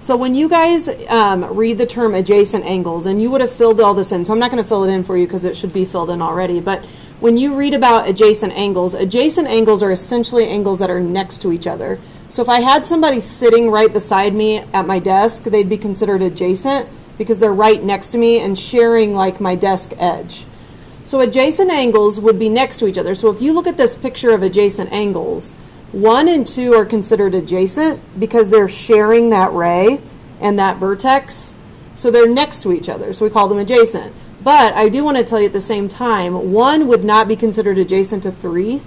So when you guys read the term adjacent angles, and you would have filled all this in, so I'm not going to fill it in for you because it should be filled in already, but when you read about adjacent angles are essentially angles that are next to each other. So if I had somebody sitting right beside me at my desk, they'd be considered adjacent because they're right next to me and sharing like my desk edge. So adjacent angles would be next to each other. So if you look at this picture of adjacent angles, 1 and 2 are considered adjacent because they're sharing that ray and that vertex. So they're next to each other. So we call them adjacent. But I do want to tell you at the same time, 1 would not be considered adjacent to 3,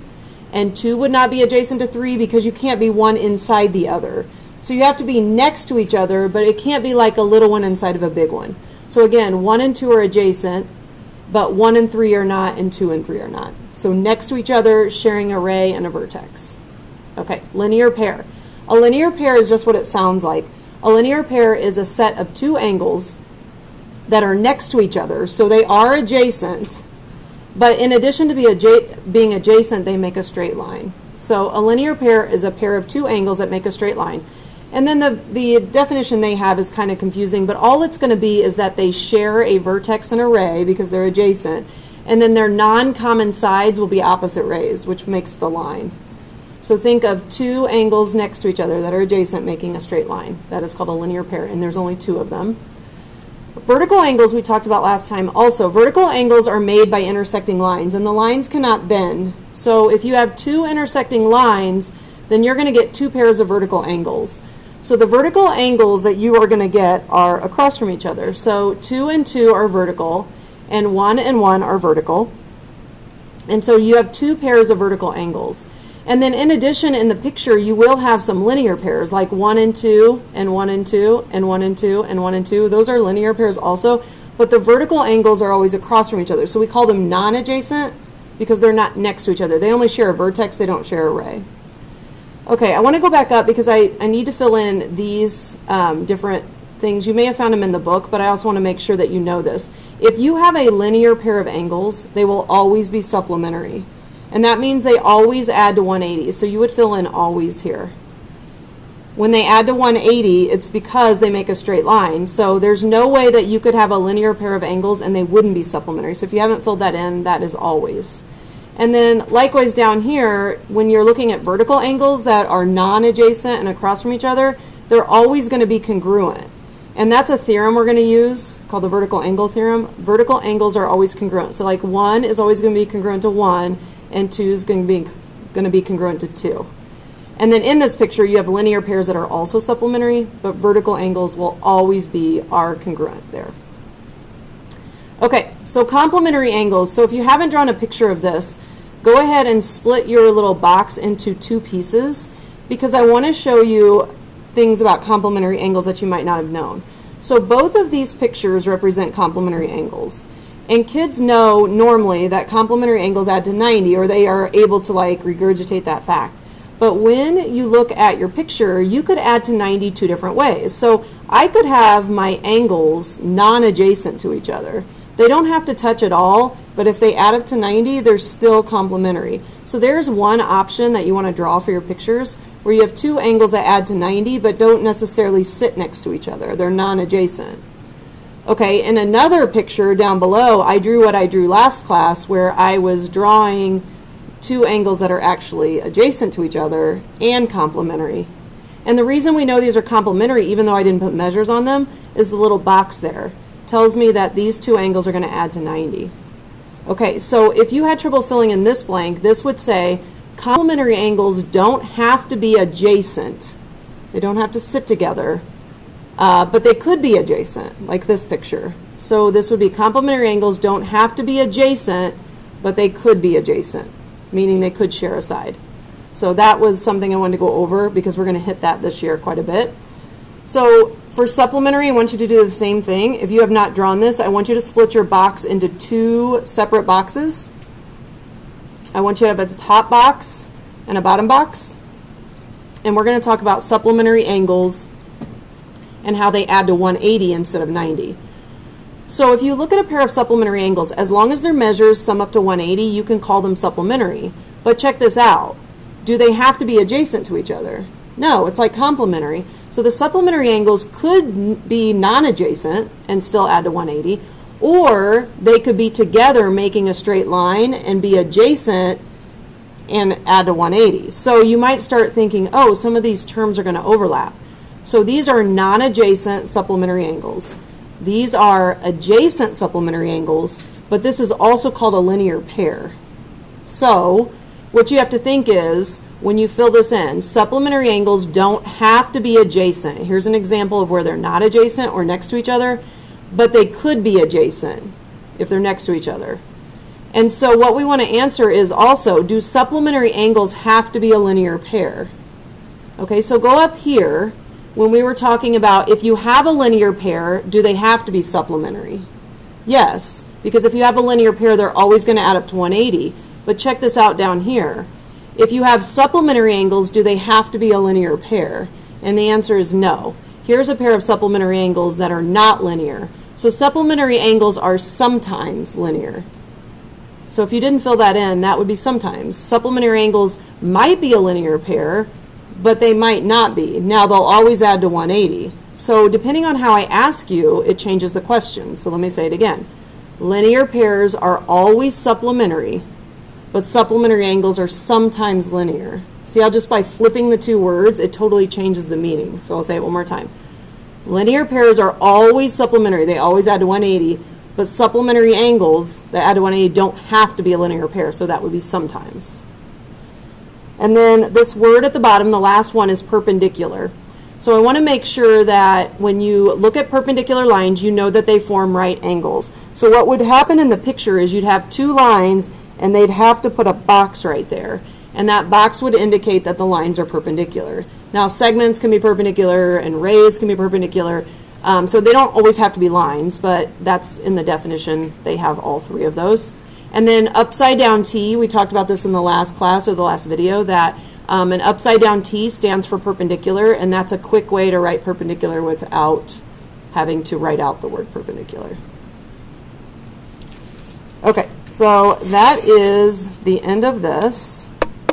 and 2 would not be adjacent to 3 because you can't be one inside the other. So you have to be next to each other, but it can't be like a little one inside of a big one. So again, 1 and 2 are adjacent, but 1 and 3 are not, and 2 and 3 are not. So next to each other, sharing a ray and a vertex. Okay, linear pair. A linear pair is just what it sounds like. A linear pair is a set of 2 angles that are next to each other, so they are adjacent, but in addition to being adjacent, they make a straight line. So a linear pair is a pair of 2 angles that make a straight line. And then the definition they have is kind of confusing, but all it's going to be is that they share a vertex and a ray because they're adjacent, and then their non-common sides will be opposite rays, which makes the line. So think of 2 angles next to each other that are adjacent making a straight line. That is called a linear pair, and there's only 2 of them. Vertical angles we talked about last time also. Vertical angles are made by intersecting lines, and the lines cannot bend. So if you have 2 intersecting lines, then you're going to get 2 pairs of vertical angles. So the vertical angles that you are going to get are across from each other. So 2 and 2 are vertical, and 1 and 1 are vertical. And so you have 2 pairs of vertical angles. And then in addition, in the picture, you will have some linear pairs, like 1 and 2, and 1 and 2, and 1 and 2, and 1 and 2. Those are linear pairs also, but the vertical angles are always across from each other. So we call them non-adjacent because they're not next to each other. They only share a vertex, they don't share a ray. Okay, I want to go back up because I need to fill in these different things. You may have found them in the book, but I also want to make sure that you know this. If you have a linear pair of angles, they will always be supplementary. And that means they always add to 180. So you would fill in always here. When they add to 180, it's because they make a straight line. So there's no way that you could have a linear pair of angles and they wouldn't be supplementary. So if you haven't filled that in, that is always. And then likewise down here, when you're looking at vertical angles that are non-adjacent and across from each other, they're always going to be congruent. And that's a theorem we're going to use called the vertical angle theorem. Vertical angles are always congruent. So like 1 is always going to be congruent to 1, and 2 is going to be congruent to 2. And then in this picture, you have linear pairs that are also supplementary, but vertical angles will always are congruent there. Okay, so complementary angles. So if you haven't drawn a picture of this, go ahead and split your little box into 2 pieces because I want to show you things about complementary angles that you might not have known. So both of these pictures represent complementary angles. And kids know normally that complementary angles add to 90, or they are able to like regurgitate that fact. But when you look at your picture, you could add to 90 2 different ways. So I could have my angles non-adjacent to each other. They don't have to touch at all, but if they add up to 90, they're still complementary. So there's one option that you want to draw for your pictures where you have 2 angles that add to 90 but don't necessarily sit next to each other. They're non-adjacent. Okay, in another picture down below, I drew what I drew last class where I was drawing 2 angles that are actually adjacent to each other and complementary. And the reason we know these are complementary, even though I didn't put measures on them, is the little box there. It tells me that these 2 angles are going to add to 90. Okay, so if you had trouble filling in this blank, this would say complementary angles don't have to be adjacent. They don't have to sit together. But they could be adjacent, like this picture. So this would be complementary angles don't have to be adjacent, but they could be adjacent, meaning they could share a side. So that was something I wanted to go over because we're going to hit that this year quite a bit. So for supplementary, I want you to do the same thing. If you have not drawn this, I want you to split your box into 2 separate boxes. I want you to have a top box and a bottom box. And we're going to talk about supplementary angles and how they add to 180 instead of 90. So if you look at a pair of supplementary angles, as long as their measures sum up to 180, you can call them supplementary. But check this out. Do they have to be adjacent to each other? No, it's like complementary. So the supplementary angles could be non-adjacent and still add to 180, or they could be together making a straight line and be adjacent and add to 180. So you might start thinking, oh, some of these terms are going to overlap. So these are non-adjacent supplementary angles. These are adjacent supplementary angles, but this is also called a linear pair. So what you have to think is, when you fill this in, supplementary angles don't have to be adjacent. Here's an example of where they're not adjacent or next to each other, but they could be adjacent if they're next to each other. And so what we want to answer is also, do supplementary angles have to be a linear pair? Okay, so go up here. When we were talking about if you have a linear pair, do they have to be supplementary? Yes, because if you have a linear pair, they're always going to add up to 180. But check this out down here. If you have supplementary angles, do they have to be a linear pair? And the answer is no. Here's a pair of supplementary angles that are not linear. So supplementary angles are sometimes linear. So if you didn't fill that in, that would be sometimes. Supplementary angles might be a linear pair, but they might not be. Now they'll always add to 180. So depending on how I ask you, it changes the question. So let me say it again. Linear pairs are always supplementary, but supplementary angles are sometimes linear. See how just by flipping the two words, it totally changes the meaning. So I'll say it one more time. Linear pairs are always supplementary. They always add to 180, but supplementary angles that add to 180 don't have to be a linear pair, so that would be sometimes. And then this word at the bottom, the last one, is perpendicular. So I want to make sure that when you look at perpendicular lines, you know that they form right angles. So what would happen in the picture is you'd have two lines, and they'd have to put a box right there. And that box would indicate that the lines are perpendicular. Now, segments can be perpendicular, and rays can be perpendicular. So they don't always have to be lines, but that's in the definition. They have all three of those. And then upside down T, we talked about this in the last class or the last video, that an upside down T stands for perpendicular, and that's a quick way to write perpendicular without having to write out the word perpendicular. Okay, so that is the end of this.